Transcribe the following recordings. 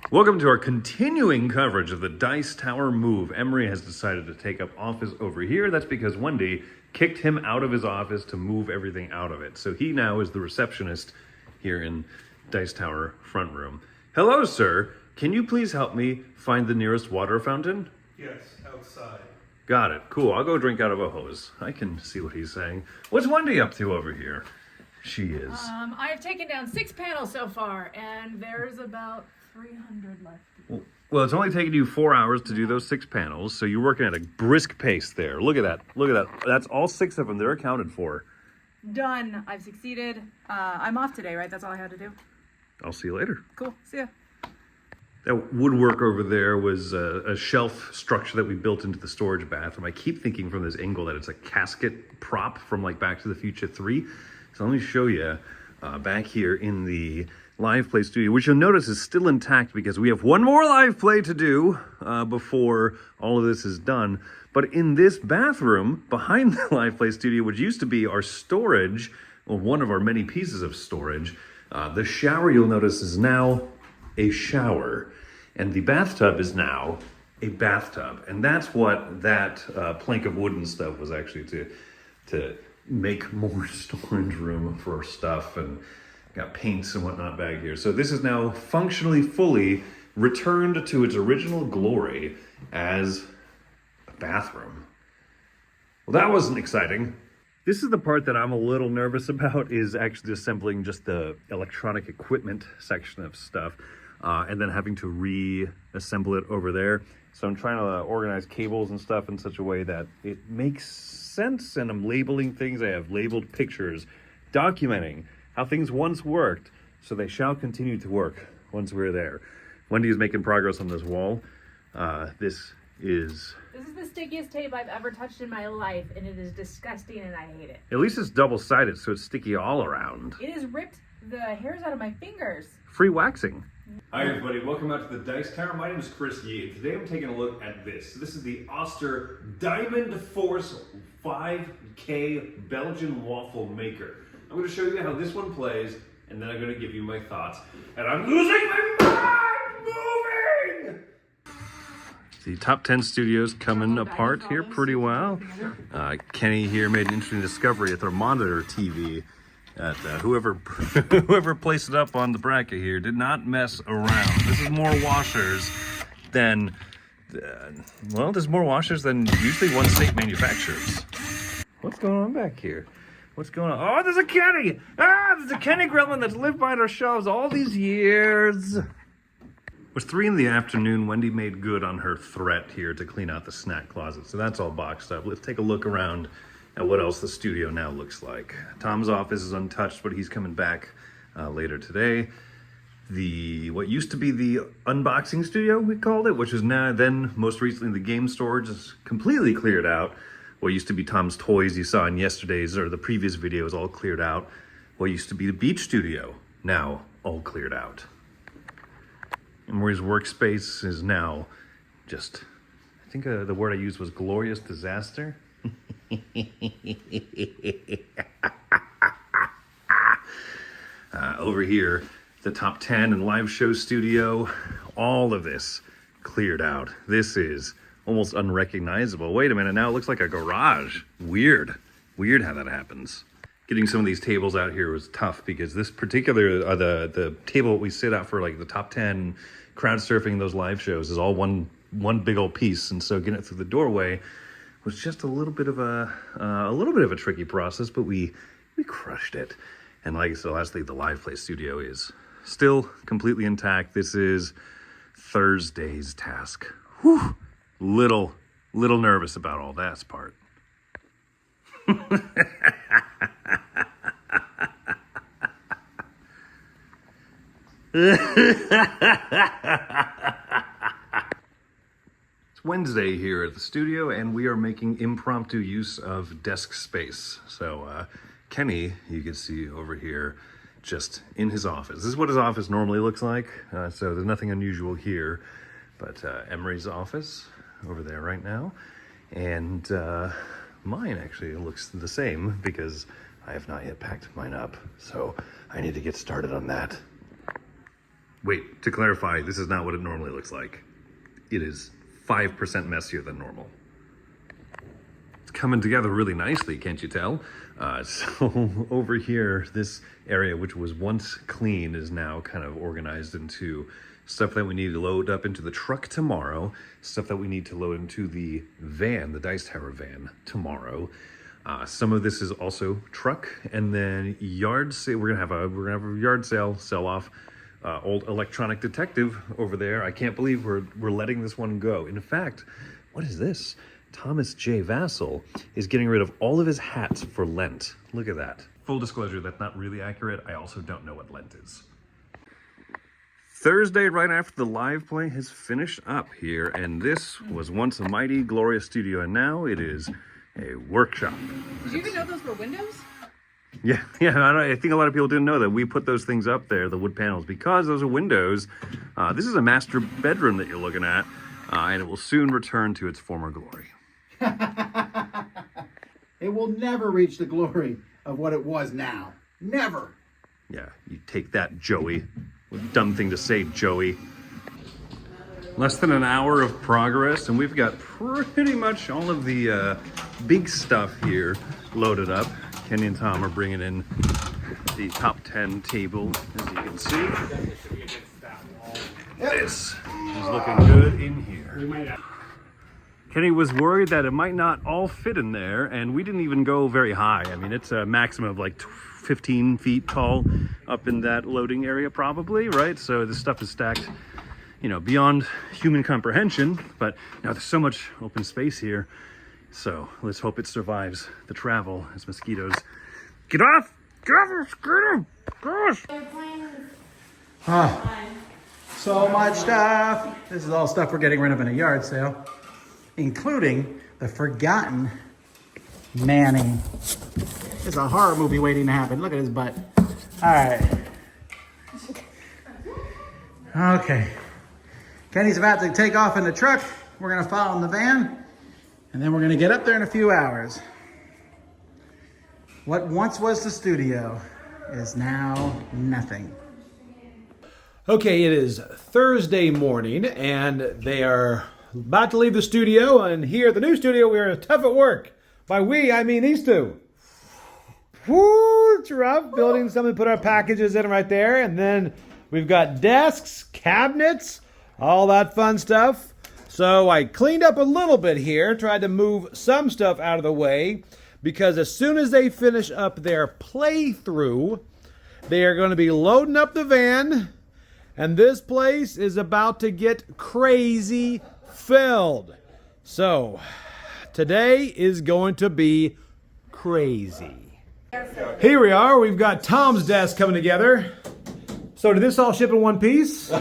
Welcome to our continuing coverage of the Dice Tower move. Emery has decided to take up office over here. That's because Wendy kicked him out of his office to move everything out of it. So he now is the receptionist here in Dice Tower front room. Hello, sir. Can you please help me find the nearest water fountain? Yes, outside. Got it. Cool. I'll go drink out of a hose. I can see what he's saying. What's Wendy up to over here? She is. I have taken down 6 panels so far, and there's about 300 left. Well, it's only taken you 4 hours to do those 6 panels, so you're working at a brisk pace there. Look at that. Look at that. That's all 6 of them. They're accounted for. Done. I've succeeded. I'm off today, right? That's all I had to do. I'll see you later. Cool. See ya. That woodwork over there was a shelf structure that we built into the storage bathroom. I keep thinking from this angle that it's a casket prop from like Back to the Future 3. So let me show you back here in the live play studio, which you'll notice is still intact because we have one more live play to do before all of this is done. But in this bathroom behind the live play studio, which used to be our storage, or one of our many pieces of storage, the shower you'll notice is now a shower, and the bathtub is now a bathtub. And that's what that plank of wood and stuff was actually to make more storage room for stuff, and got paints and whatnot back here. So this is now functionally fully returned to its original glory as a bathroom. Well, that wasn't exciting. This is the part that I'm a little nervous about, is actually assembling just the electronic equipment section of stuff, and then having to reassemble it over there. So I'm trying to organize cables and stuff in such a way that it makes sense, and I'm labeling things. I have labeled pictures documenting how things once worked, so they shall continue to work once we're there. Wendy is making progress on this wall. This is the stickiest tape I've ever touched in my life, and it is disgusting, and I hate it. At least it's double-sided, so it's sticky all around. It has ripped the hairs out of my fingers. Free waxing. Hi everybody, welcome out to the Dice Tower. My name is Chris Yee. Today I'm taking a look at this. This is the Oster Diamond Force 5K Belgian Waffle Maker. I'm going to show you how this one plays, and then I'm going to give you my thoughts. And I'm losing my mind! Moving! The top 10 studios coming apart here pretty well. Kenny here made an interesting discovery at their monitor TV. Whoever placed it up on the bracket here did not mess around. This is more washers than, well, there's more washers than usually one state manufactures. What's going on back here? What's going on? Oh, there's a Kenny! There's a Kenny Gremlin that's lived behind our shelves all these years. It was 3 in the afternoon. Wendy made good on her threat here to clean out the snack closet. So that's all boxed up. Let's take a look around at what else the studio now looks like. Tom's office is untouched, but he's coming back later today. What used to be the unboxing studio, we called it, which is now then most recently the game storage, is completely cleared out. What used to be Tom's toys you saw in yesterday's or the previous video is all cleared out. What used to be the beach studio, now all cleared out. And where his workspace is now just, I think the word I used was glorious disaster. Over here, the top 10 and live show studio, all of this cleared out. This is almost unrecognizable. Wait a minute, now it looks like a garage. Weird how that happens. Getting some of these tables out here was tough because this particular, the table we sit at for like the top 10 crowd surfing those live shows is all one big old piece. And so getting it through the doorway was just a little bit of a tricky process, but we crushed it. And like I said, lastly, the live play studio is still completely intact. This is Thursday's task. Whew. Little nervous about all that part. It's Wednesday here at the studio, and we are making impromptu use of desk space. So Kenny, you can see over here, just in his office. This is what his office normally looks like, so there's nothing unusual here. But Emery's office over there right now, and mine actually looks the same because I have not yet packed mine up. So I need to get started on that. Wait, to clarify, this is not what it normally looks like. It is 5% messier than normal. It's coming together really nicely, can't you tell? So over here, this area, which was once clean, is now kind of organized into stuff that we need to load up into the truck tomorrow, stuff that we need to load into the van, the Dice Tower van, tomorrow. Some of this is also truck, and then yard sale. We're gonna have a yard sell off. Old electronic detective over there. I can't believe we're letting this one go. In fact, what is this? Thomas J. Vassell is getting rid of all of his hats for Lent. Look at that. Full disclosure, that's not really accurate. I also don't know what Lent is. Thursday, right after the live play has finished up here, and this was once a mighty, glorious studio, and now it is a workshop. Did you even know those were windows? Yeah, I think a lot of people didn't know that we put those things up there, the wood panels, because those are windows. This is a master bedroom that you're looking at, and it will soon return to its former glory. It will never reach the glory of what it was now. Never. Yeah, you take that, Joey. What a dumb thing to say, Joey. Less than an hour of progress, and we've got pretty much all of the big stuff here loaded up. Kenny and Tom are bringing in the top 10 table, as you can see. This is looking good in here. Kenny was worried that it might not all fit in there, and we didn't even go very high. I mean, it's a maximum of like 15 feet tall up in that loading area probably, right? So this stuff is stacked, you know, beyond human comprehension, but now there's so much open space here. So let's hope it survives the travel as mosquitoes. Get off the mosquito! Gosh! So much stuff. This is all stuff we're getting rid of in a yard sale, including the forgotten Manning. There's a horror movie waiting to happen. Look at his butt. All right. Okay. Kenny's about to take off in the truck. We're going to follow in the van. And then we're going to get up there in a few hours. What once was the studio is now nothing. Okay, it is Thursday morning, and they are about to leave the studio, and here at the new studio, we are tough at work. By we, I mean these two. Woo, it's rough building something to put our packages in right there, and then we've got desks, cabinets, all that fun stuff. So I cleaned up a little bit here, tried to move some stuff out of the way, because as soon as they finish up their playthrough, they are going to be loading up the van, and this place is about to get crazy filled. So today is going to be crazy. Here we are. We've got Tom's desk coming together. So did this all ship in one piece?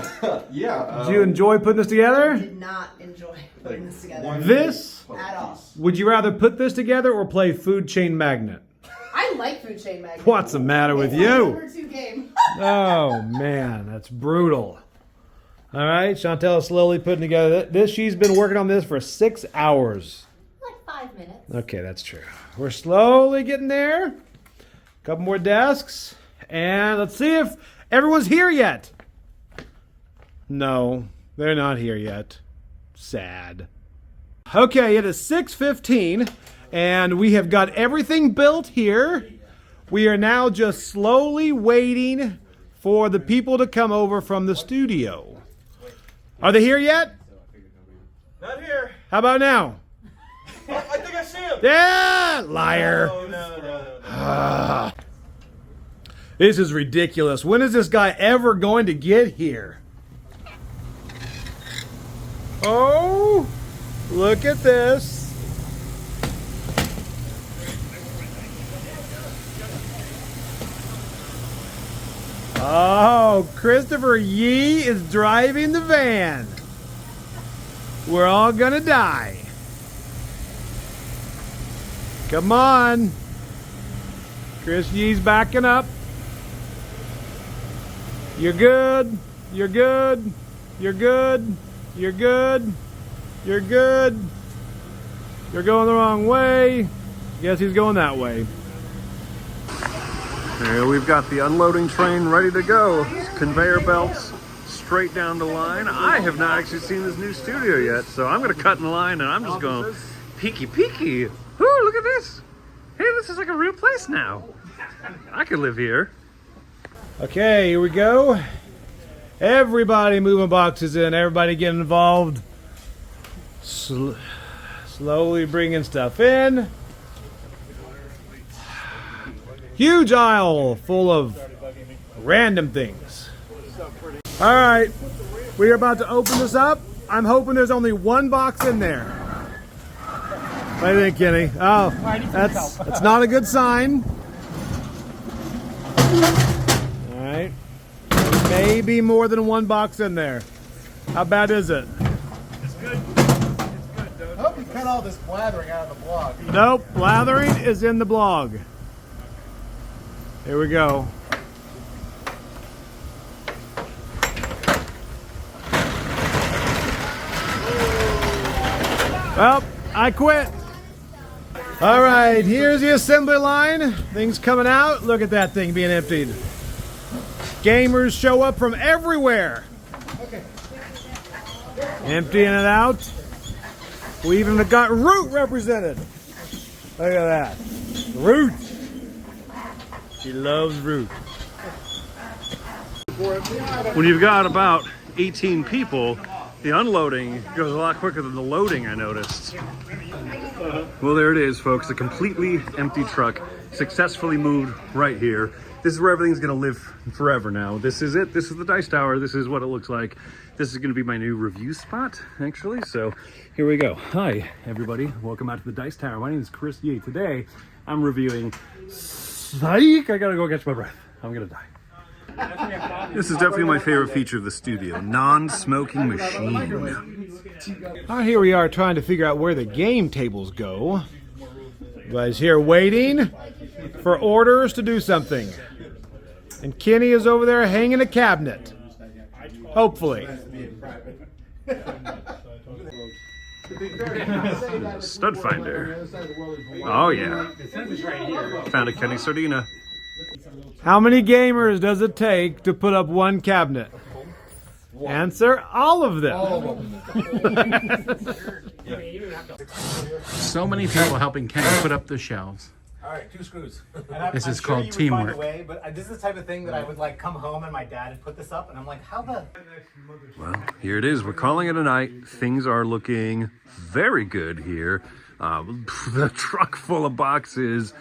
Yeah. Did you enjoy putting this together? Did not enjoy putting this together This? at all. Would you rather put this together or play Food Chain Magnet? I like Food Chain Magnet. What's the matter with It's my you? number 2 game. Oh man, that's brutal. All right, Chantel is slowly putting together this. She's been working on this for 6 hours. Like 5 minutes. Okay, that's true. We're slowly getting there. Couple more desks. And let's see if everyone's here yet. No, they're not here yet. Sad. Okay, it is 6:15, and we have got everything built here. We are now just slowly waiting for the people to come over from the studio. Are they here yet? Not here. How about now? I think I see him. Yeah, liar. Oh, no. This is ridiculous. When is this guy ever going to get here? Oh, look at this. Oh, Christopher Yee is driving the van. We're all gonna die. Come on. Chris Yee's backing up. You're good. You're good. You're good. You're good. You're good. You're going the wrong way. Guess he's going that way. There we've got the unloading train ready to go. Conveyor belts straight down the line. I have not actually seen this new studio yet, so I'm gonna cut in line and I'm just going peeky peeky. Ooh, look at this. Hey, this is like a real place now. I could live here. Okay, here we go. Everybody moving boxes in. Everybody getting involved. Slowly bringing stuff in. Huge aisle full of random things. All right, we are about to open this up. I'm hoping there's only one box in there. What do you think, Kenny? Oh, that's not a good sign. All right, maybe more than one box in there. How bad is it? I hope you cut all this blathering out of the blog. Nope, blathering is in the blog. Here we go. Well, I quit. All right, here's the assembly line. Things coming out. Look at that thing being emptied. Gamers show up from everywhere. Emptying it out. We even got Root represented. Look at that. Root. She loves Root. When you've got about 18 people, the unloading goes a lot quicker than the loading, I noticed. Well, there it is, folks. A completely empty truck successfully moved right here. This is where everything's gonna live forever now. This is it. This is the Dice Tower. This is what it looks like. This is gonna be my new review spot, actually. So here we go. Hi, everybody. Welcome out to the Dice Tower. My name is Chris Yee. Today, I'm reviewing Psych! I gotta go catch my breath. I'm gonna die. This is definitely my favorite feature of the studio. Non-smoking machine. Here we are trying to figure out where the game tables go. Everybody's here waiting for orders to do something. And Kenny is over there hanging a cabinet. Hopefully. Stud finder. Oh yeah. Found a Kenny Sardina. How many gamers does it take to put up one cabinet? Answer, all of them. So many people helping Kenny put up the shelves. All right, 2 screws. This is I'm called sure you would teamwork. Find a way, but this is the type of thing that I would like come home and my dad had put this up, and I'm like, how the? Well, here it is. We're calling it a night. Things are looking very good here. The truck full of boxes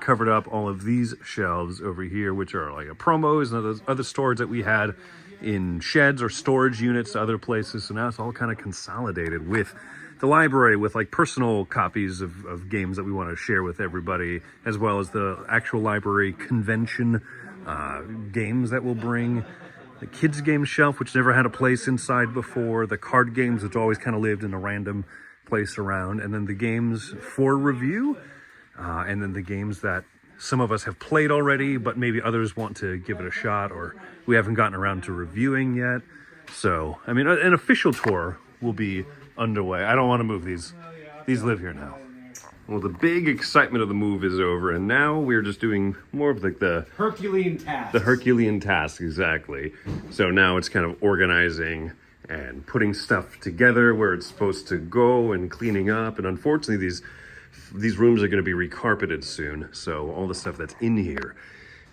covered up all of these shelves over here, which are like promos and other storage that we had in sheds or storage units to other places. So now it's all kind of consolidated with the library, with like personal copies of games that we want to share with everybody, as well as the actual library convention games that we'll bring. The kids game shelf, which never had a place inside before. The card games, which always kind of lived in a random place around. And then the games for review. And then the games that some of us have played already, but maybe others want to give it a shot, or we haven't gotten around to reviewing yet. So, I mean, an official tour will be underway. I don't want to move these. These live here now. Well, the big excitement of the move is over, and now we're just doing more of like the Herculean task. the Herculean task, exactly. So now it's kind of organizing and putting stuff together where it's supposed to go and cleaning up. And unfortunately, these rooms are going to be recarpeted soon. So all the stuff that's in here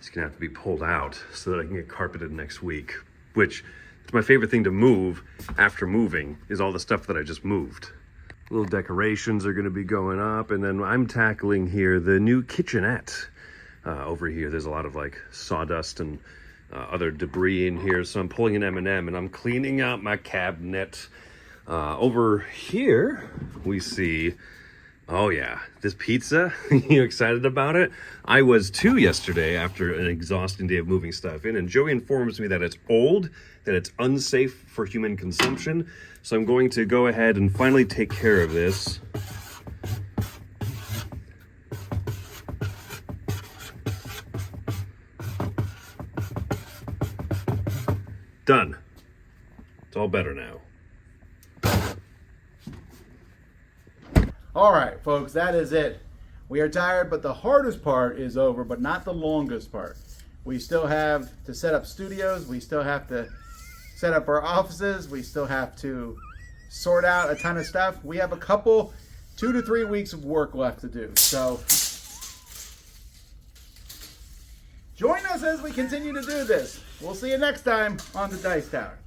is going to have to be pulled out so that I can get carpeted next week, which is my favorite thing to move after moving is all the stuff that I just moved. Little decorations are going to be going up, and then I'm tackling here the new kitchenette. Over here, there's a lot of like sawdust and other debris in here, so I'm pulling an M&M and I'm cleaning out my cabinet. Over here, we see, oh yeah, this pizza. You excited about it? I was too yesterday after an exhausting day of moving stuff in, and Joey informs me that it's old, that it's unsafe for human consumption. So I'm going to go ahead and finally take care of this. Done. It's all better now. All right, folks, that is it. We are tired, but the hardest part is over, but not the longest part. We still have to set up studios. We still have to set up our offices. We still have to sort out a ton of stuff. We have a couple, 2 to 3 weeks of work left to do. So join us as we continue to do this. We'll see you next time on the Dice Tower.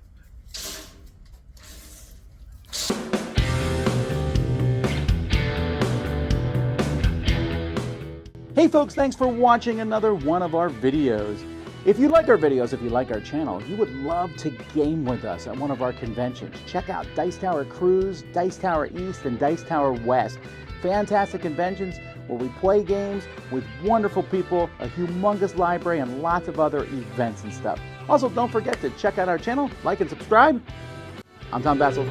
Hey folks, thanks for watching another one of our videos. If you like our videos, if you like our channel, you would love to game with us at one of our conventions. Check out Dice Tower Cruise, Dice Tower East, and Dice Tower West. Fantastic conventions where we play games with wonderful people, a humongous library, and lots of other events and stuff. Also, don't forget to check out our channel, like and subscribe. I'm Tom Bassel.